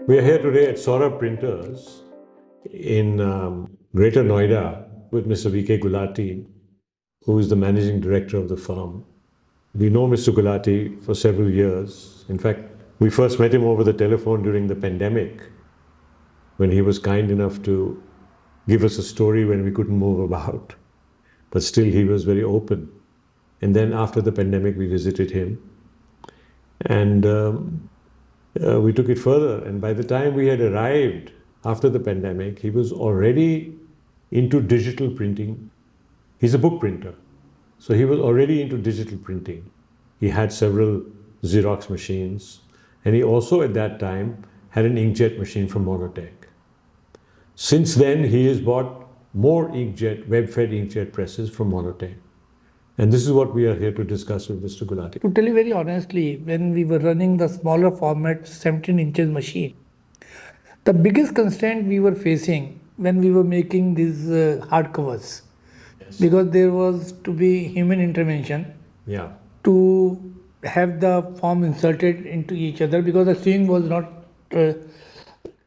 We are here today at Saurabh Printers in Greater Noida with Mr. V.K. Gulati, who is the managing director of the firm. We know Mr. Gulati for several years. In fact, we first met him over the telephone during the pandemic when he was kind enough to give us a story when we couldn't move about. But still, he was very open. And then after the pandemic, we visited him. And we took it further. And by the time we had arrived after the pandemic, he was already into digital printing. He's a book printer. So he was already into digital printing. He had several Xerox machines. And he also at that time had an inkjet machine from Monotech. Since then, he has bought more inkjet, web-fed inkjet presses from Monotech. And this is what we are here to discuss with Mr. Gulati. To tell you very honestly, when we were running the smaller format 17 inches machine, the biggest constraint we were facing when we were making these hardcovers, because there was to be human intervention to have the form inserted into each other, because the sewing was not, we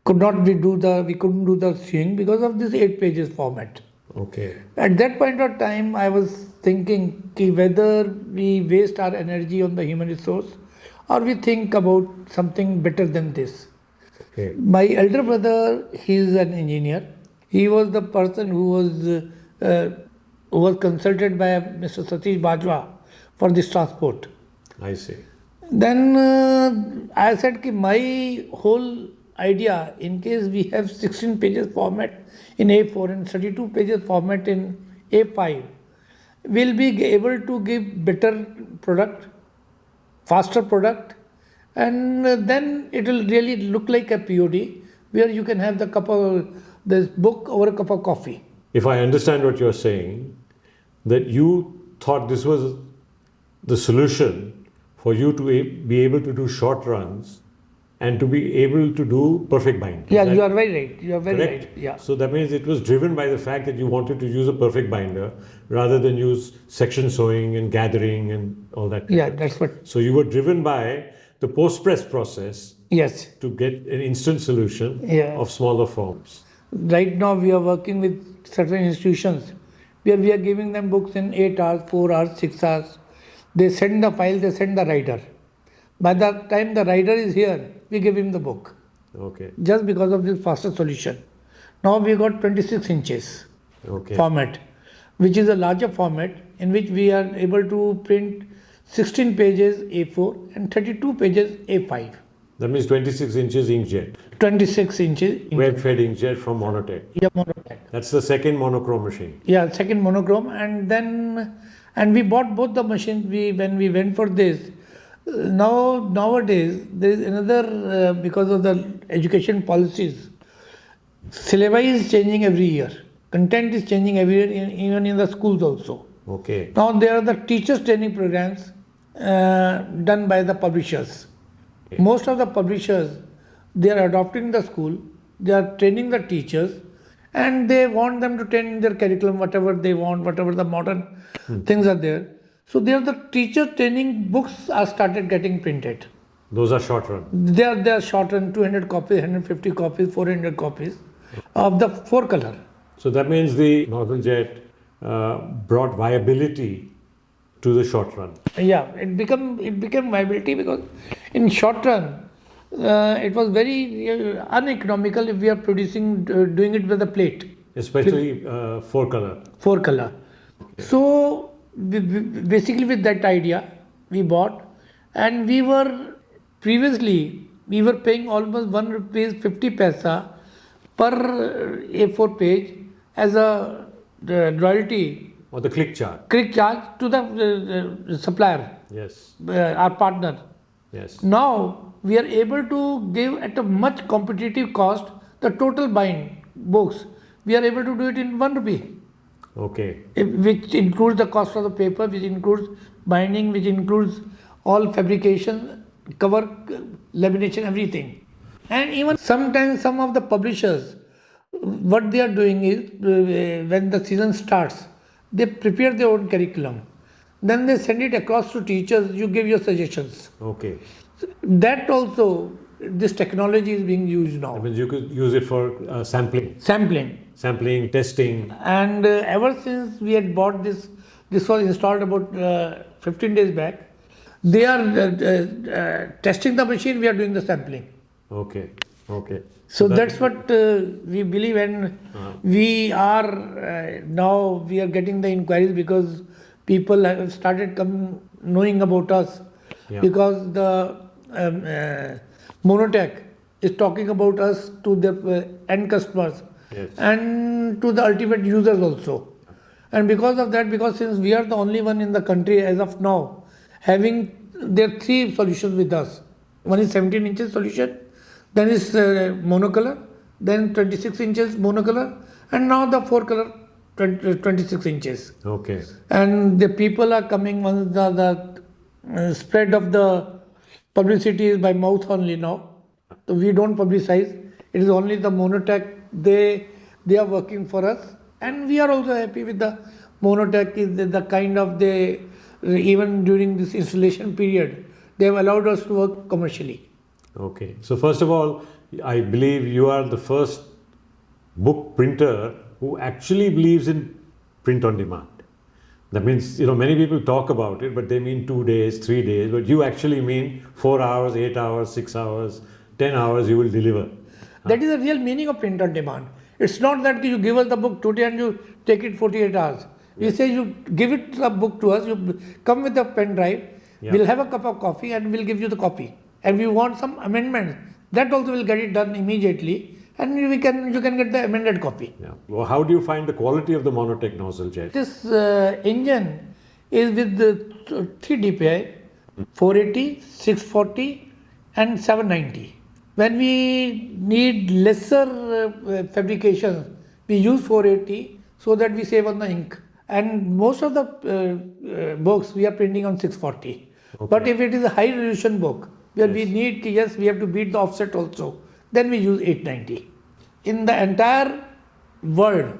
couldn't do the sewing because of this 8 pages format. Okay. At that point of time, I was thinking whether we waste our energy on the human resource or we think about something better than this. Okay. My elder brother, he is an engineer. He was the person who was consulted by Mr. Satish Bajwa for this transport. I see. Then I said that my whole idea, in case we have 16 pages format in A4 and 32 pages format in A5, we'll be able to give better product, faster product, and then it will really look like a POD where you can have this book over a cup of coffee. If I understand what you're saying, that you thought this was the solution for you to be able to do short runs and to be able to do perfect bind. Yeah, you are very right. You are very correct? right. Yeah. So that means it was driven by the fact that you wanted to use a perfect binder rather than use section sewing and gathering and all that. Yeah, that's what. So you were driven by the post-press process. Yes. To get an instant solution of smaller forms. Right now we are working with certain institutions where we are giving them books in 8 hours, 4 hours, 6 hours. They send the file, they send the writer. By the time the writer is here, we give him the book. Okay. Just because of this faster solution. Now we got 26 inches format, which is a larger format in which we are able to print 16 pages A4 and 32 pages A5. That means 26 inches inkjet. 26 inches inkjet. Web-fed inkjet from Monotech. Yeah, Monotech. That's the second monochrome machine. Yeah, second monochrome. And we bought both the machines when we went for this. Nowadays, there is another, because of the education policies, syllabi is changing every year. Content is changing every year, even in the schools also. Okay. Now there are the teachers training programs done by the publishers. Okay. Most of the publishers, they are adopting the school, they are training the teachers, and they want them to train in their curriculum, whatever they want, whatever the modern things are there. So there the teacher training books are started getting printed. Those are short run. They are short run, 200 copies, 150 copies, 400 copies of the 4 color. So that means the knowzzleJet brought viability to the short run. Yeah, it became viability because in short run it was very uneconomical if we are doing it with a plate. Especially 4 color. 4 color. Okay. So basically with that idea we bought, and we were paying almost 1 rupees 50 paisa per A4 page as a royalty or the click charge to the supplier. Yes. Our partner. Yes. Now we are able to give at a much competitive cost the total bind books. We are able to do it in 1 rupee. Okay. Which includes the cost of the paper, which includes binding, which includes all fabrication, cover, lamination, everything. And even sometimes some of the publishers, what they are doing is, when the season starts, they prepare their own curriculum. Then they send it across to teachers, you give your suggestions. Okay. That also this technology is being used now. That means you could use it for sampling, testing. And ever since we had bought this was installed about 15 days back. They are testing the machine, we are doing the sampling. Okay. So that's what we believe, and we are now we are getting the inquiries because people have started knowing about us, because the Monotech is talking about us to the end customers and to the ultimate users also. And because of that, because since we are the only one in the country as of now having there are 3 solutions with us. One is 17 inches solution, then is monocolor, then 26 inches monocolor, and now the 4 color 26 inches. Okay. And the people are coming once the spread of the publicity is by mouth only now. So we don't publicize. It is only the Monotech. They are working for us, and we are also happy with the Monotech. Is the kind of they even during this installation period they have allowed us to work commercially. Okay. So first of all, I believe you are the first book printer who actually believes in print on demand. That means, many people talk about it, but they mean 2 days, 3 days, but you actually mean 4 hours, 8 hours, 6 hours, 10 hours you will deliver. That is the real meaning of print on demand. It's not that you give us the book today and you take it 48 hours. We say you give it the book to us, you come with a pen drive, we'll have a cup of coffee and we'll give you the copy. And we want some amendments, that also will get it done immediately, and you can get the amended copy. Yeah. Well, how do you find the quality of the Monotech NozzleJet? This engine is with the 3 DPI, 480, 640 and 790. When we need lesser fabrications, we use 480 so that we save on the ink. And most of the books we are printing on 640. Okay. But if it is a high resolution book, where we need, we have to beat the offset also, then we use 890. In the entire world,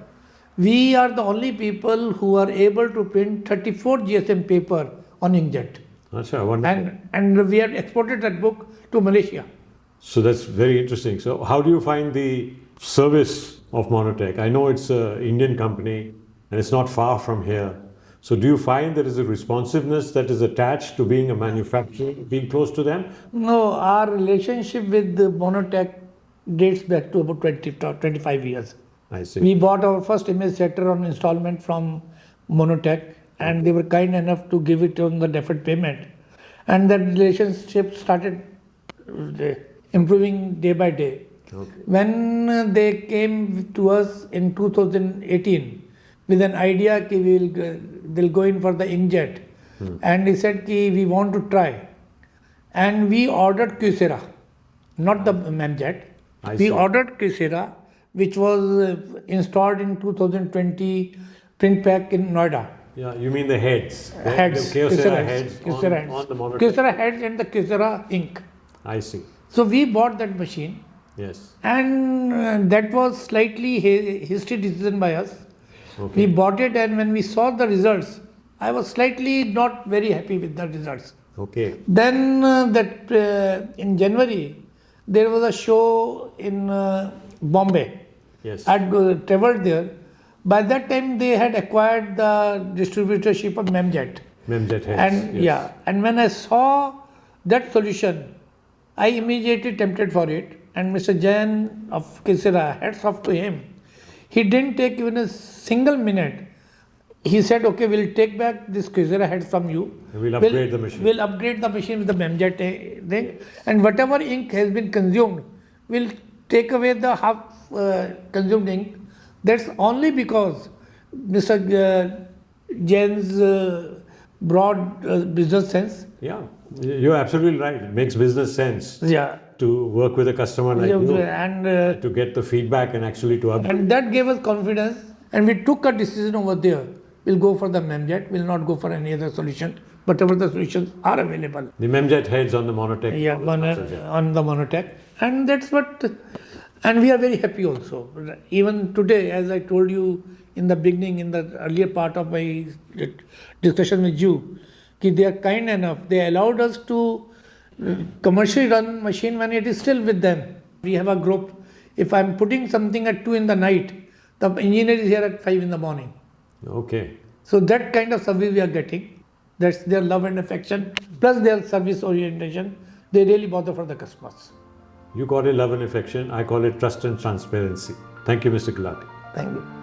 we are the only people who are able to print 34 GSM paper on inkjet. Achha, wonderful. And we have exported that book to Malaysia. So that's very interesting. So how do you find the service of Monotech? I know it's an Indian company and it's not far from here. So do you find there is a responsiveness that is attached to being a manufacturer, being close to them? No, our relationship with the Monotech dates back to about 25 years. I see. We bought our first image setter on installment from Monotech, and they were kind enough to give it on the deferred payment. And that relationship started improving day by day. Okay. When they came to us in 2018 with an idea that they'll go in for the inkjet, and he said we want to try, and we ordered Kyocera, not the memjet. We ordered Kyocera, which was installed in 2020 print pack in Noida. Yeah, you mean the heads? Heads. The Kyocera heads. On the Monotech. Kyocera heads and the Kyocera ink. I see. So we bought that machine. Yes. And that was slightly hasty decision by us. Okay. We bought it, and when we saw the results, I was slightly not very happy with the results. Okay. Then in January, there was a show in Bombay. Yes. I had traveled there. By that time, they had acquired the distributorship of Memjet. Memjet heads. And yes. And when I saw that solution, I immediately tempted for it. And Mr. Jain of Kyocera, hats off to him. He didn't take even a single minute. He said, okay, we'll take back this Kyocera head from you. We'll upgrade the machine. We'll upgrade the machine with the Memjet thing. And whatever ink has been consumed, we'll take away the half consumed ink. That's only because Mr. Jain's broad business sense. Yeah, you're absolutely right. It makes business sense. Yeah. To work with a customer like you and to get the feedback and actually to upgrade. And that gave us confidence, and we took a decision over there. We'll go for the Memjet, we'll not go for any other solution, whatever the solutions are available. The Memjet heads on the Monotech. Yeah, on the Monotech. And that's what, and we are very happy also. Even today, as I told you in the beginning, in the earlier part of my discussion with you, they are kind enough, they allowed us to commercially run machine when it is still with them. We have a group. If I'm putting something at 2 in the night, the engineer is here at 5 in the morning. Okay. So that kind of service we are getting. That's their love and affection, plus their service orientation. They really bother for the customers. You call it love and affection. I call it trust and transparency. Thank you, Mr. Gulati. Thank you.